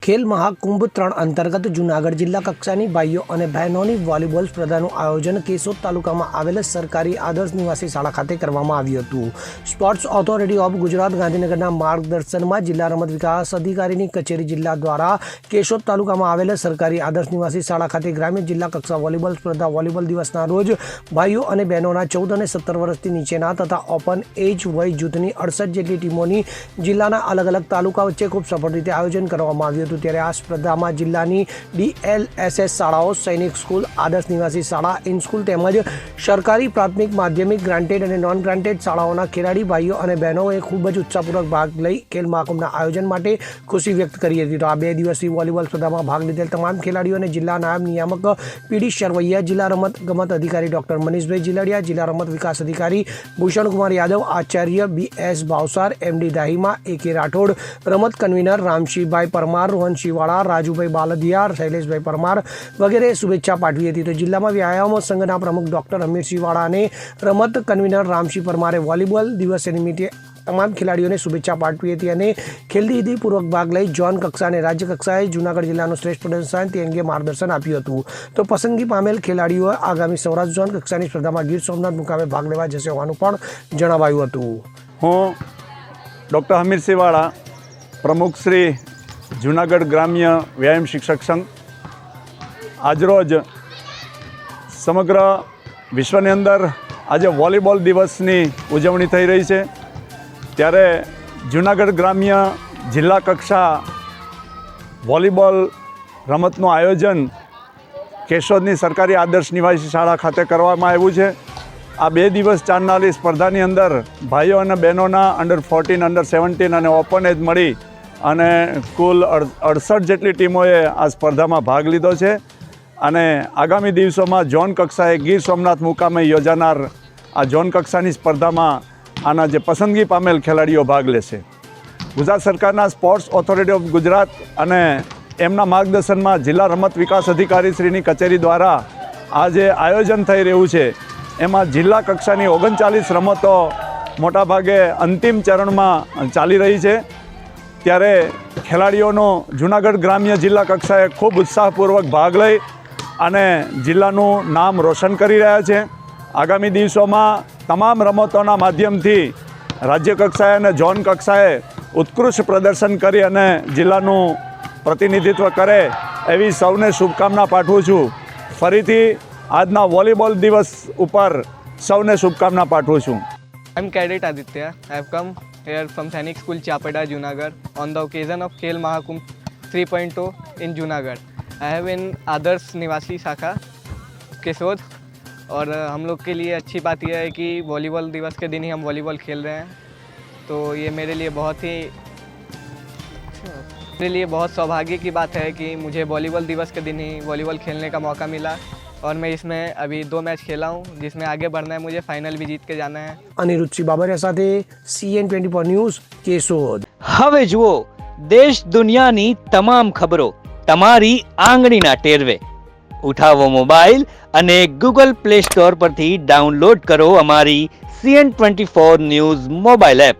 ખેલ મહાકુંભ 3 અંતર્ગત જૂનાગઢ જિલ્લા કક્ષાની ભાઈઓ અને બહેનોની વોલીબોલ સ્પર્ધાનું આયોજન કેશોદ તાલુકામાં આવેલ સરકારી આદર્શ નિવાસી શાળા ખાતે કરવામાં આવ્યું હતું। સ્પોર્ટ્સ ઓથોરિટી ઓફ ગુજરાત ગાંધીનગરના માર્ગદર્શનમાં જિલ્લા રમત વિકાસ અધિકારીની કચેરી જિલ્લા દ્વારા કેશોદ તાલુકામાં આવેલ સરકારી આદર્શ નિવાસી શાળા ખાતે ગ્રામ્ય જિલ્લા કક્ષા વોલીબોલ સ્પર્ધા વોલીબોલ દિવસના રોજ ભાઈઓ અને બહેનોના 14 અને 17 વર્ષથી નીચેના તથા ઓપન એજ વય જૂથની 68 જેટલી ટીમોની જિલ્લાના અલગ અલગ તાલુકા વચ્ચે ખૂબ સફળ રીતે આયોજન કરવામાં આવ્યું હતું। ત્યારે આ સ્પર્ધામાં જિલ્લાની DLSS શાળાઓ, સૈનિક સ્કૂલ, આદર્શ નિવાસી શાળા, ઇન સ્કૂલ તેમજ સરકારી પ્રાથમિક, માધ્યમિક, ગ્રાન્ટેડ અને નોન ગ્રાન્ટેડ શાળાઓના ખેલાડી ભાઈઓ અને બહેનોએ ખૂબ જ ઉત્સાહપૂર્વક ભાગ લઈ ખેલ મહાકુંભના આયોજન માટે ખુશી વ્યક્ત કરી હતી। તો આ 2 દિવસીય વોલીબોલ સ્પર્ધામાં ભાગ લીધેલ તમામ ખેલાડીઓને જિલ્લા નાયબ નિયામક PD શરવૈયા, જિલ્લા રમત ગમત અધિકારી ડૉક્ટર મનીષભાઈ જીલડિયા, જિલ્લા રમત વિકાસ અધિકારી ભૂષણકુમાર Yadav, Acharya BS Bhavsar, MD દાહીમા, AK Rathod, રમત કન્વીનર રામશીભાઈ પરમાર, રોહન શિવાળા, રાજુભાઈ બાલદિયા, શૈલેષભાઈ પરમાર વગેરે શુભેચ્છા પાઠવી હતી। તો જિલ્લામાં વ્યાયામ સંઘના પ્રમુખ ડૉક્ટર અમીર શિવાળા અને રમત કન્વીનર રામશી પરમારે વોલીબોલ દિવસ નિમિત્તે તમામ ખેલાડીઓને શુભેચ્છા પાઠવી હતી અને ખેલદીદીપૂર્વક ભાગ લઈ ઝોન કક્ષા અને રાજ્ય કક્ષાએ જૂનાગઢ જિલ્લાનું શ્રેષ્ઠ પ્રદર્શન તે અંગે માર્ગદર્શન આપ્યું હતું। તો પસંદગી પામેલ ખેલાડીઓએ આગામી સૌરાષ્ટ્ર ઝોન કક્ષાની સ્પર્ધામાં ગીર સોમનાથ મુકામે ભાગ લેવા જશે હોવાનું પણ જણાવાયું હતું। હું ડૉક્ટર અમીર શિવાળા, પ્રમુખ શ્રી જૂનાગઢ ગ્રામ્ય વ્યાયામ શિક્ષક સંઘ, આજરોજ સમગ્ર વિશ્વની અંદર આજે વોલીબોલ દિવસની ઉજવણી થઈ રહી છે। ત્યારે જૂનાગઢ ગ્રામ્ય જિલ્લા કક્ષા વોલીબોલ રમતનું આયોજન કેશોદની સરકારી આદર્શ નિવાસી શાળા ખાતે કરવામાં આવ્યું છે। આ 2 દિવસ ચાલનારી સ્પર્ધાની અંદર ભાઈઓ અને બહેનોના અંડર 14, અંડર 17 અને ઓપન એજ મળી અને કુલ 68 જેટલી ટીમોએ આ સ્પર્ધામાં ભાગ લીધો છે અને આગામી દિવસોમાં ઝોન કક્ષાએ ગીર સોમનાથ મુકામે યોજાનાર આ ઝોન કક્ષાની સ્પર્ધામાં આના જે પસંદગી પામેલ ખેલાડીઓ ભાગ લેશે। ગુજરાત સરકારના સ્પોર્ટ્સ ઓથોરિટી ઓફ ગુજરાત અને એમના માર્ગદર્શનમાં જિલ્લા રમત વિકાસ અધિકારી શ્રીની કચેરી દ્વારા આ જે આયોજન થઈ રહ્યું છે એમાં જિલ્લા કક્ષાની 39 રમતો મોટાભાગે અંતિમ ચરણમાં ચાલી રહી છે। ત્યારે ખેલાડીઓનો જૂનાગઢ ગ્રામ્ય જિલ્લા કક્ષાએ ખૂબ ઉત્સાહપૂર્વક ભાગ લઈ અને જિલ્લાનું નામ રોશન કરી રહ્યા છે। આગામી દિવસોમાં તમામ રમતોના માધ્યમથી રાજ્ય કક્ષાએ અને ઝોન કક્ષાએ ઉત્કૃષ્ટ પ્રદર્શન કરી અને જિલ્લાનું પ્રતિનિધિત્વ કરે એવી સૌને શુભકામના પાઠવું છું। ફરીથી આજના વોલીબોલ દિવસ ઉપર સૌને શુભકામના પાઠવું છું। I'm Cadet Aditya. I have come here from Sainik School Chapada, Junagadh on the occasion of Khel Mahakumbh 3.0 in Junagadh. I have in आदर्श निवासी शाखा केशोद और हम लोग के लिए अच्छी बात यह है कि वॉलीबॉल दिवस के दिन ही हम वॉलीबॉल खेल रहे हैं, तो ये मेरे लिए बहुत सौभाग्य की बात है कि मुझे वॉलीबॉल दिवस के दिन ही वॉलीबॉल खेलने का मौका मिला और मैं इसमें अभी 2 मैच खेला हूँ जिसमें आगे बढ़ना है, मुझे फाइनल भी जीत के जाना है। અનિરુદ્ધ સિંહ બાબરિયા સાથે CN24 ન્યૂઝ કેશોદ। હવે જુઓ દેશ દુનિયાની તમામ ખબરો તમારી આંગળીના ટેરવે। ઉઠાવો મોબાઈલ અને ગૂગલ પ્લે સ્ટોર પરથી ડાઉનલોડ કરો અમારી CN24 ન્યૂઝ મોબાઈલ એપ।